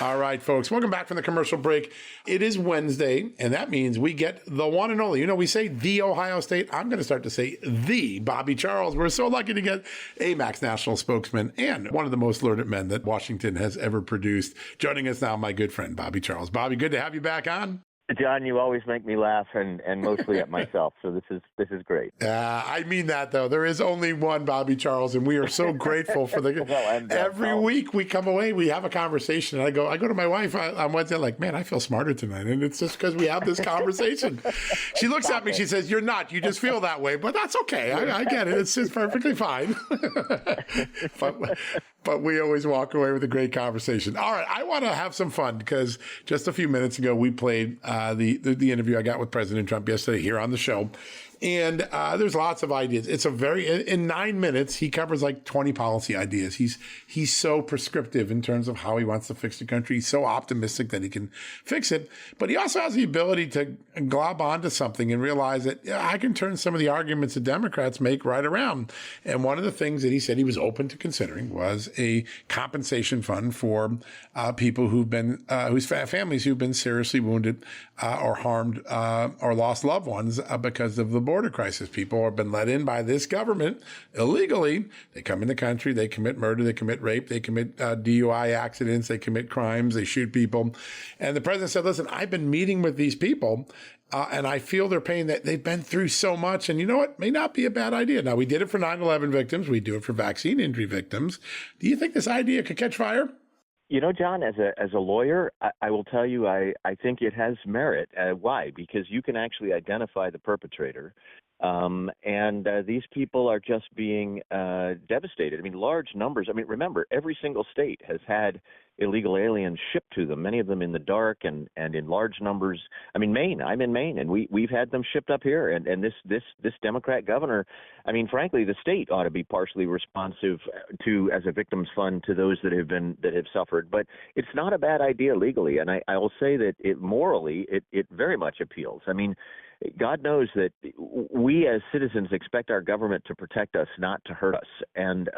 All right, folks, welcome back from the commercial break. It is Wednesday, and that means we get the one and only. You know, we say the Ohio State. I'm going to start to say the Bobby Charles. We're so lucky to get AMAC's national spokesman and one of the most learned men that Washington has ever produced. Joining us now, my good friend, Bobby Charles. Bobby, good to have you back on. John, you always make me laugh, and mostly at myself. So this is great. I mean that though. There is only one Bobby Charles, and we are so grateful for the. Every week we come away, we have a conversation. And I go to my wife on Wednesday, like, man, I feel smarter tonight, and it's just because we have this conversation. She looks at me, she says, "You're not. You just feel that way, but that's okay. I get it. It's perfectly fine." But we always walk away with a great conversation. All right, I want to have some fun because just a few minutes ago we played the interview I got with President Trump yesterday here on the show. And there's lots of ideas. It's in 9 minutes, he covers like 20 policy ideas. He's so prescriptive in terms of how he wants to fix the country. He's so optimistic that he can fix it. But he also has the ability to glob onto something and realize that I can turn some of the arguments that Democrats make right around. And one of the things that he said he was open to considering was a compensation fund for people who've been whose families who've been seriously wounded or harmed or lost loved ones because of the border crisis. People have been let in by this government illegally. They come in the country, they commit murder, they commit rape, they commit DUI accidents, they commit crimes, they shoot people. And the president said, listen, I've been meeting with these people and I feel their pain, that they've been through so much. And you know what? May not be a bad idea. Now, we did it for 9/11 victims. We do it for vaccine injury victims. Do you think this idea could catch fire? You know, John, as a lawyer, I will tell you, I think it has merit. Why? Because you can actually identify the perpetrator, and these people are just being devastated. I mean, large numbers. I mean, remember, every single state has had illegal aliens shipped to them, many of them in the dark and in large numbers. I mean, Maine, I'm in Maine, and we've had them shipped up here. And this Democrat governor, I mean, frankly, the state ought to be partially responsive to, as a victims fund, to those that have suffered. But it's not a bad idea legally, and I will say that morally it very much appeals. I mean, God knows that we as citizens expect our government to protect us, not to hurt us. And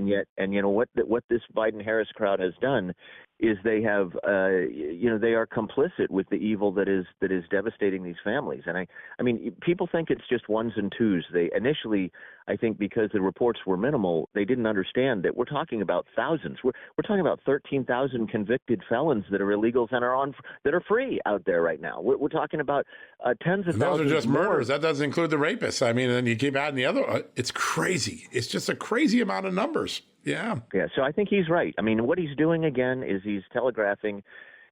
yet you know what this Biden-Harris crowd has done is they have they are complicit with the evil that is devastating these families. And I mean, people think it's just ones and twos. They initially, I think, because the reports were minimal, they didn't understand that we're talking about thousands. We're talking about 13,000 convicted felons that are illegals and that are free out there right now. We're talking about tens of thousands. Those are just murders. That doesn't include the rapists. I mean, and then you keep adding the other. It's crazy. It's just a crazy amount of numbers. Yeah. So I think he's right. I mean, what he's doing again is he's telegraphing.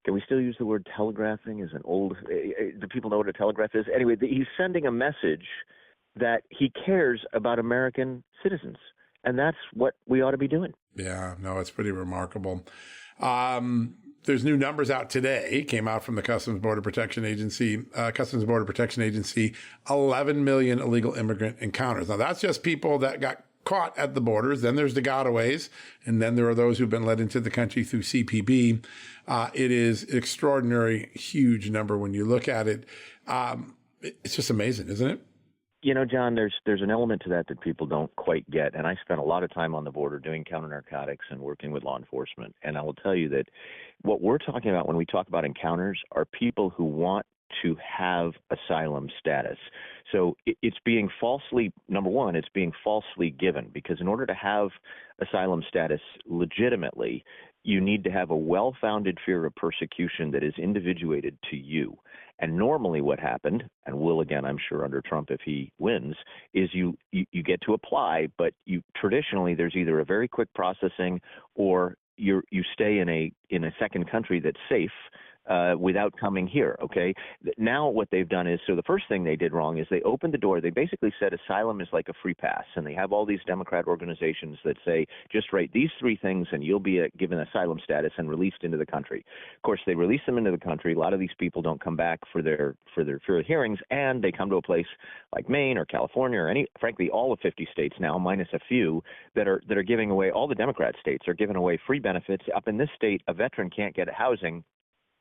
Can we still use the word telegraphing? Is an old? Do people know what a telegraph is? Anyway, he's sending a message that he cares about American citizens, and that's what we ought to be doing. Yeah. No, it's pretty remarkable. There's new numbers out today, came out from the Customs Border Protection Agency, 11 million illegal immigrant encounters. Now, that's just people that got caught at the borders. Then there's the gotaways, and then there are those who've been let into the country through CPB. It is an extraordinary, huge number when you look at it. It's just amazing, isn't it? You know, John, there's an element to that people don't quite get. And I spent a lot of time on the border doing counter-narcotics and working with law enforcement. And I will tell you that what we're talking about when we talk about encounters are people who want to have asylum status. So it's being falsely, number one, it's being falsely given, because in order to have asylum status legitimately, you need to have a well-founded fear of persecution that is individuated to you. And normally what happened, and will again, I'm sure, under Trump if he wins, is you get to apply, but traditionally there's either a very quick processing or you stay in a second country that's safe without coming here, okay? Now what they've done is, so the first thing they did wrong is they opened the door. They basically said asylum is like a free pass, and they have all these Democrat organizations that say, just write these three things and you'll be given asylum status and released into the country. Of course, they release them into the country. A lot of these people don't come back for their hearings, and they come to a place like Maine or California or frankly, all of 50 states now, minus a few, that are giving away, all the Democrat states are giving away free benefits. Up in this state, a veteran can't get housing,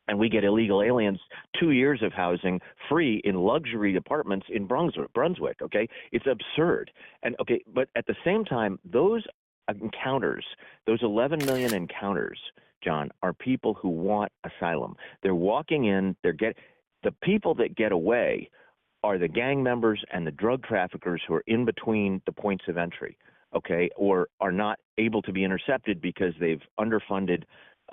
and we get illegal aliens 2 years of housing free in luxury apartments in Brunswick, okay? It's absurd. And okay, but at the same time, those encounters, those 11 million encounters, John, are people who want asylum. They're walking in, the people that get away are the gang members and the drug traffickers who are in between the points of entry, okay, or are not able to be intercepted because they've underfunded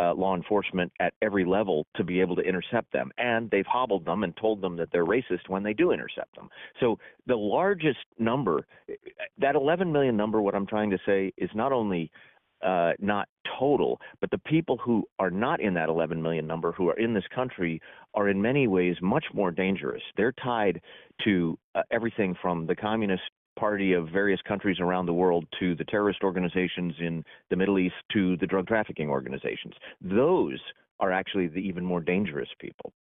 law enforcement at every level to be able to intercept them. And they've hobbled them and told them that they're racist when they do intercept them. So the largest number, that 11 million number, what I'm trying to say is not only not total, but the people who are not in that 11 million number who are in this country are in many ways much more dangerous. They're tied to everything from the Communist Party of various countries around the world to the terrorist organizations in the Middle East to the drug trafficking organizations. Those are actually the even more dangerous people.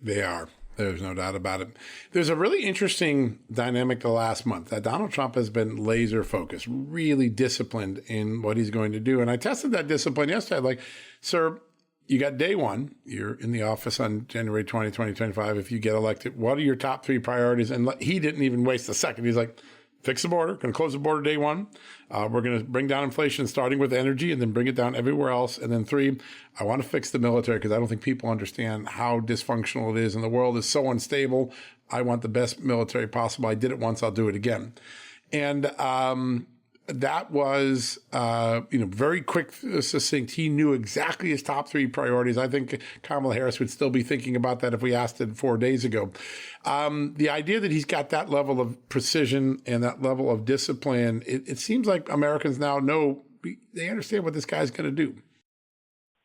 They are. There's no doubt about it. There's a really interesting dynamic the last month that Donald Trump has been laser focused, really disciplined in what he's going to do. And I tested that discipline yesterday. Like, sir, you got day one. You're in the office on January 20, 2025. If you get elected, what are your top three priorities? And he didn't even waste a second. He's like, fix the border, going to close the border day one. We're going to bring down inflation, starting with energy, and then bring it down everywhere else. And then three, I want to fix the military because I don't think people understand how dysfunctional it is. And the world is so unstable. I want the best military possible. I did it once. I'll do it again. And that was, very quick, succinct. He knew exactly his top three priorities. I think Kamala Harris would still be thinking about that if we asked it 4 days ago. The idea that he's got that level of precision and that level of discipline, it seems like Americans now know, they understand what this guy's going to do.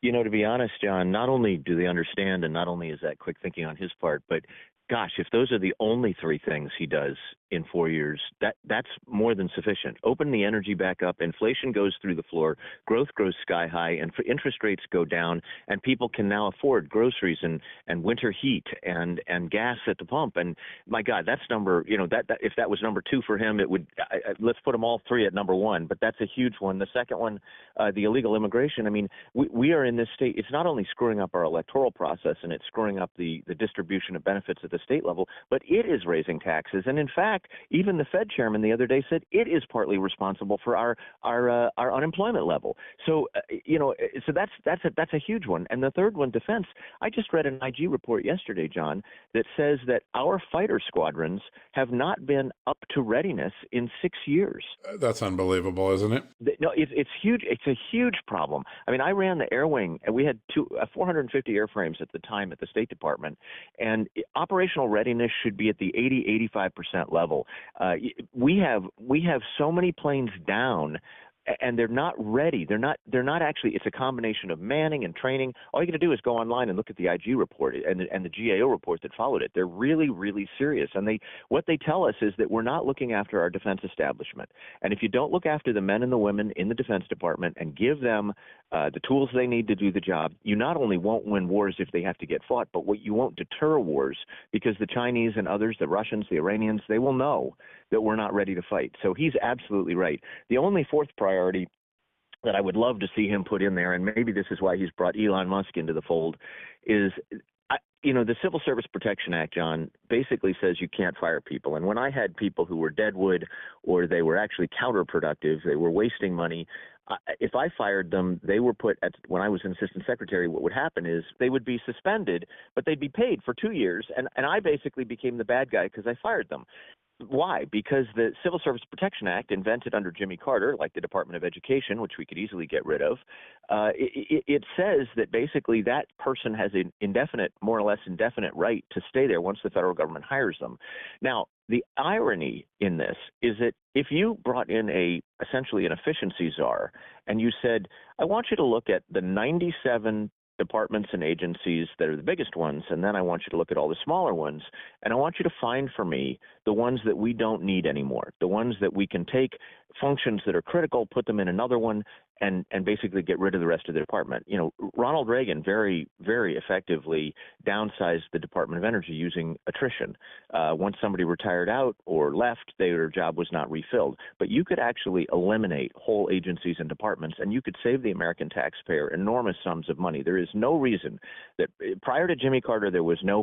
You know, to be honest, John, not only do they understand and not only is that quick thinking on his part, but gosh, if those are the only three things he does in 4 years, that's more than sufficient. Open the energy back up, inflation goes through the floor, growth grows sky high, and interest rates go down, and people can now afford groceries and winter heat and gas at the pump. And my God, that's number, that if that was number two for him, it would, let's put them all three at number one, but that's a huge one. The second one, the illegal immigration. I mean, we are in this state, it's not only screwing up our electoral process and it's screwing up the distribution of benefits at the state level, but it is raising taxes. And in fact, even the Fed chairman the other day said it is partly responsible for our unemployment level. So so that's a huge one. And the third one, defense. I just read an IG report yesterday, John, that says that our fighter squadrons have not been up to readiness in 6 years. That's unbelievable, isn't it? No, it's huge. It's a huge problem. I mean, I ran the air wing, and we had 450 airframes at the time at the State Department, and operational readiness should be at the 80-85% level. We have so many planes down, and they're not ready. They're not actually. It's a combination of manning and training. All you got to do is go online and look at the IG report and the GAO report that followed it. They're really, really serious. And what they tell us is that we're not looking after our defense establishment. And if you don't look after the men and the women in the Defense Department and give them the tools they need to do the job, you not only won't win wars if they have to get fought, but you won't deter wars because the Chinese and others, the Russians, the Iranians, they will know that we're not ready to fight. So he's absolutely right. The only fourth priority that I would love to see him put in there, and maybe this is why he's brought Elon Musk into the fold, is the Civil Service Protection Act, John, basically says you can't fire people. And when I had people who were deadwood or they were actually counterproductive, they were wasting money, if I fired them, they were put at, when I was an assistant secretary, what would happen is they would be suspended, but they'd be paid for 2 years. And I basically became the bad guy because I fired them. Why? Because the Civil Service Protection Act, invented under Jimmy Carter, like the Department of Education, which we could easily get rid of, it says that basically that person has an indefinite, more or less indefinite right to stay there once the federal government hires them. Now, the irony in this is that if you brought in essentially an efficiency czar and you said, I want you to look at the 97 departments and agencies that are the biggest ones, and then I want you to look at all the smaller ones, and I want you to find for me the ones that we don't need anymore, the ones that we can take functions that are critical, put them in another one, and basically get rid of the rest of the department. Ronald Reagan very, very effectively downsized the Department of Energy using attrition. Once somebody retired out or left, their job was not refilled. But you could actually eliminate whole agencies and departments, and you could save the American taxpayer enormous sums of money. There is no reason that prior to Jimmy Carter,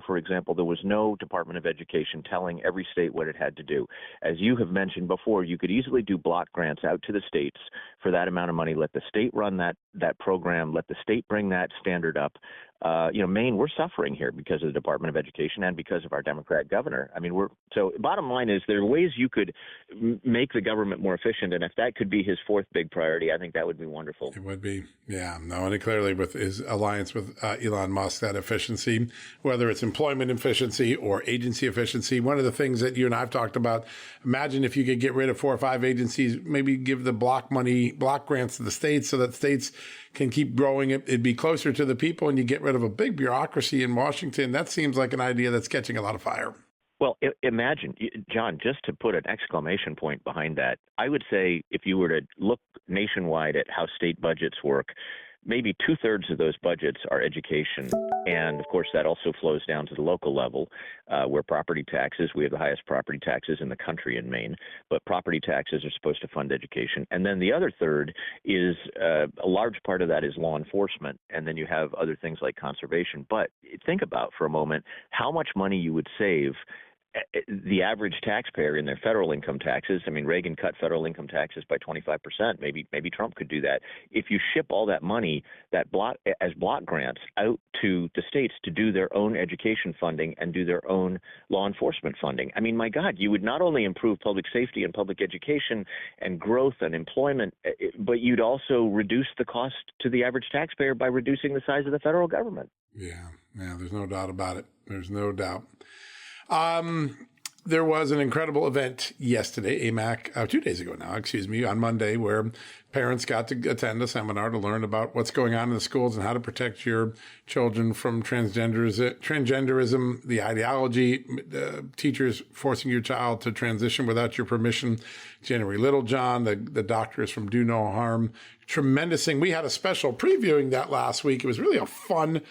for example, there was no Department of Education telling every state what it had to do. As you have mentioned before, you could easily do block grants out to the states for that amount of money let the state run that program, let the state bring that standard up. Maine, we're suffering here because of the Department of Education and because of our Democrat governor. I mean, so bottom line is there are ways you could make the government more efficient. And if that could be his fourth big priority, I think that would be wonderful. It would be. Yeah. No, and clearly with his alliance with Elon Musk, that efficiency, whether it's employment efficiency or agency efficiency, one of the things that you and I've talked about, imagine if you could get rid of 4 or 5 agencies, maybe give the block grants to the states so that states can keep growing it. It'd be closer to the people and you get rid of a big bureaucracy in Washington. That seems like an idea that's catching a lot of fire. Well, imagine, John, just to put an exclamation point behind that, I would say if you were to look nationwide at how state budgets work, maybe 2/3 of those budgets are education. And of course, that also flows down to the local level where property taxes, we have the highest property taxes in the country in Maine, but property taxes are supposed to fund education. And then the other third is a large part of that is law enforcement. And then you have other things like conservation. But think about for a moment how much money you would save the average taxpayer in their federal income taxes. I mean, Reagan cut federal income taxes by 25%. Maybe Trump could do that. If you ship all that money as block grants out to the states to do their own education funding and do their own law enforcement funding, I mean, my God, you would not only improve public safety and public education and growth and employment, but you'd also reduce the cost to the average taxpayer by reducing the size of the federal government. Yeah, there's no doubt about it. There's no doubt. There was an incredible event yesterday, AMAC, 2 days ago now, on Monday, where parents got to attend a seminar to learn about what's going on in the schools and how to protect your children from transgenderism, the ideology, teachers forcing your child to transition without your permission, January Littlejohn, the doctors from Do No Harm. Tremendous thing. We had a special previewing that last week. It was really a fun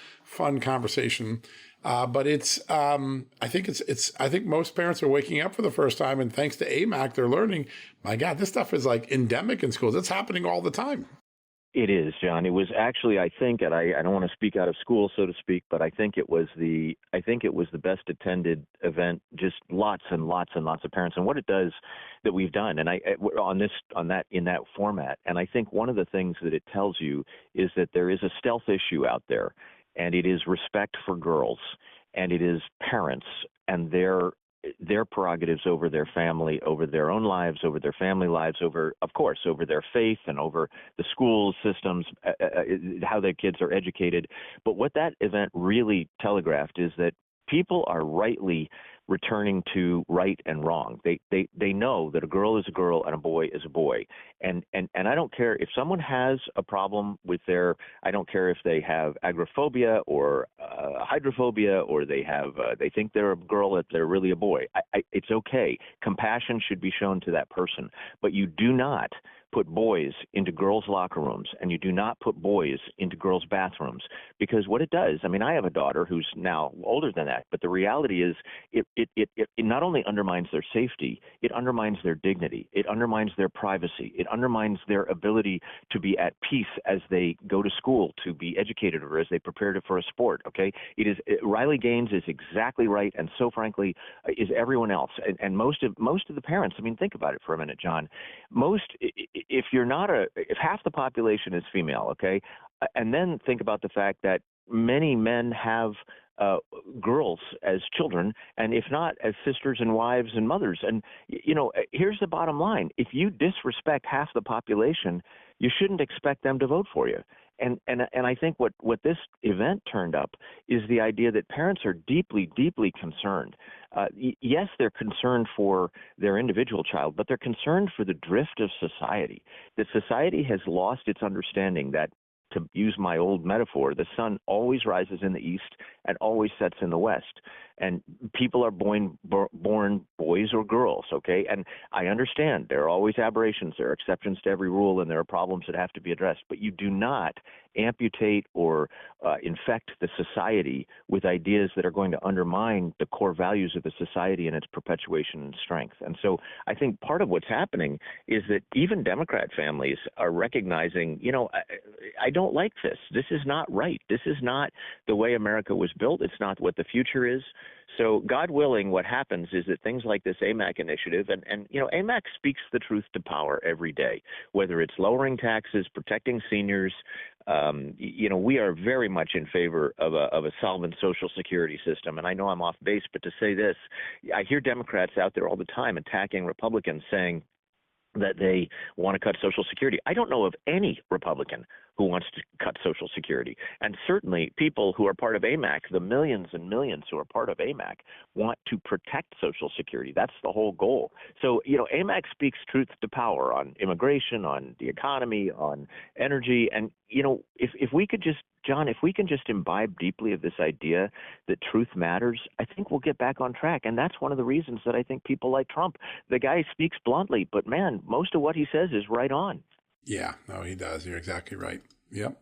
conversation. But I think most parents are waking up for the first time, and thanks to AMAC, they're learning, my God, this stuff is like endemic in schools. It's happening all the time. It is, John. It was actually, I think, and I don't want to speak out of school, so to speak, but I think it was the best attended event. Just lots and lots and lots of parents, and what it does that we've done, and in that format. And I think one of the things that it tells you is that there is a stealth issue out there. And it is respect for girls, and it is parents and their prerogatives over their family, over their own lives, over their family lives, over their faith and over the school systems, how their kids are educated. But what that event really telegraphed is that people are rightly returning to right and wrong. They know that a girl is a girl and a boy is a boy. And I don't care if someone has a problem with I don't care if they have agoraphobia or hydrophobia, or they think they're a girl that they're really a boy. It's okay. Compassion should be shown to that person. But you do not put boys into girls' locker rooms, and you do not put boys into girls' bathrooms, because what it does, I mean, I have a daughter who's now older than that, but the reality is it not only undermines their safety, it undermines their dignity, it undermines their privacy, it undermines their ability to be at peace as they go to school, to be educated, or as they prepare for a sport, okay? Riley Gaines is exactly right, and so frankly is everyone else, and most of the parents. I mean, think about it for a minute, John. If half the population is female, okay, and then think about the fact that many men have girls as children, and if not, as sisters and wives and mothers. And, here's the bottom line. If you disrespect half the population, you shouldn't expect them to vote for you. And I think what this event turned up is the idea that parents are deeply, deeply concerned. Yes, they're concerned for their individual child, but they're concerned for the drift of society. That society has lost its understanding that, to use my old metaphor, the sun always rises in the east and always sets in the west. And people are born boys or girls, okay? And I understand there are always aberrations, there are exceptions to every rule, and there are problems that have to be addressed. But you do not amputate or infect the society with ideas that are going to undermine the core values of the society and its perpetuation and strength. And so I think part of what's happening is that even Democrat families are recognizing, I don't like this. This is not right. This is not the way America was built. It's not what the future is. So God willing, what happens is that things like this AMAC initiative, and AMAC speaks the truth to power every day, whether it's lowering taxes, protecting seniors. We are very much in favor of a solvent Social Security system. And I know I'm off base, but to say this, I hear Democrats out there all the time attacking Republicans, saying that they want to cut Social Security. I don't know of any Republican who wants to cut Social Security. And certainly people who are part of AMAC, the millions and millions who are part of AMAC, want to protect Social Security. That's the whole goal. So, AMAC speaks truth to power on immigration, on the economy, on energy. And, if we could just, John, if we can just imbibe deeply of this idea that truth matters, I think we'll get back on track. And that's one of the reasons that I think people like Trump, the guy speaks bluntly, but man, most of what he says is right on. Yeah, no, he does. You're exactly right. Yep.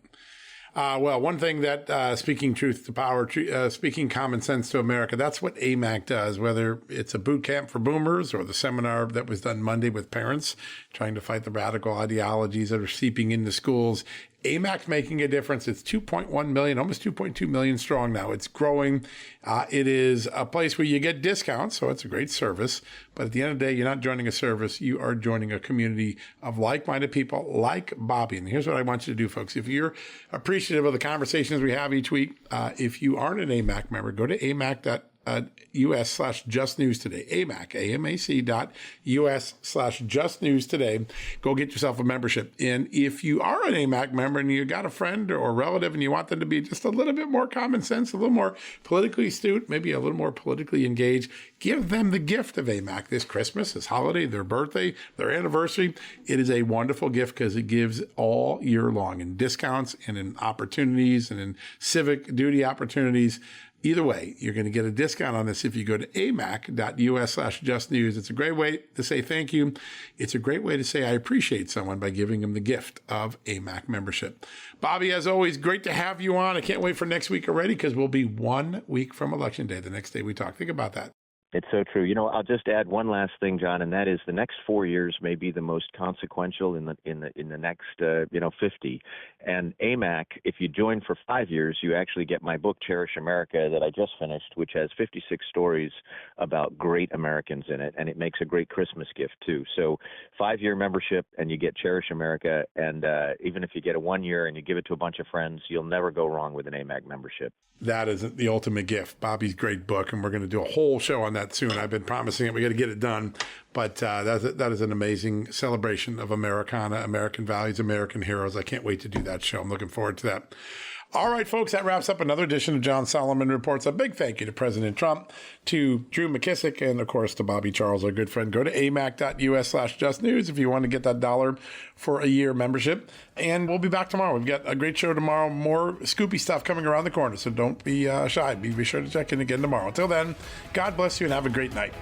Well, one thing that speaking truth to power, speaking common sense to America, that's what AMAC does, whether it's a boot camp for boomers or the seminar that was done Monday with parents trying to fight the radical ideologies that are seeping into schools. AMAC's making a difference. It's 2.1 million, almost 2.2 million strong now. It's growing. It is a place where you get discounts, so it's a great service. But at the end of the day, you're not joining a service. You are joining a community of like-minded people like Bobby. And here's what I want you to do, folks. If you're appreciative of the conversations we have each week, if you aren't an AMAC member, go to AMAC.us/just news today. AMAC, AMAC.us/just news today. Go get yourself a membership. And if you are an AMAC member and you got a friend or relative and you want them to be just a little bit more common sense, a little more politically astute, maybe a little more politically engaged, give them the gift of AMAC this Christmas, this holiday, their birthday, their anniversary. It is a wonderful gift because it gives all year long in discounts and in opportunities and in civic duty opportunities. Either way, you're going to get a discount on this if you go to amac.us/just news. It's a great way to say thank you. It's a great way to say I appreciate someone by giving them the gift of AMAC membership. Bobby, as always, great to have you on. I can't wait for next week already because we'll be 1 week from Election Day, the next day we talk. Think about that. It's so true. I'll just add one last thing, John, and that is the next 4 years may be the most consequential in the next 50. And AMAC, if you join for 5 years, you actually get my book Cherish America that I just finished, which has 56 stories about great Americans in it, and it makes a great Christmas gift too. So 5-year membership, and you get Cherish America, and even if you get a 1 year and you give it to a bunch of friends, you'll never go wrong with an AMAC membership. That is the ultimate gift. Bobby's great book, and we're going to do a whole show on that soon. I've been promising it. We got to get it done. But that is an amazing celebration of Americana, American values, American heroes. I can't wait to do that show. I'm looking forward to that. All right, folks, that wraps up another edition of John Solomon Reports. A big thank you to President Trump, to Drew McKissick, and, of course, to Bobby Charles, our good friend. Go to amac.us/just news if you want to get that $1 for a year membership. And we'll be back tomorrow. We've got a great show tomorrow, more scoopy stuff coming around the corner, so don't be shy. Be sure to check in again tomorrow. Until then, God bless you and have a great night.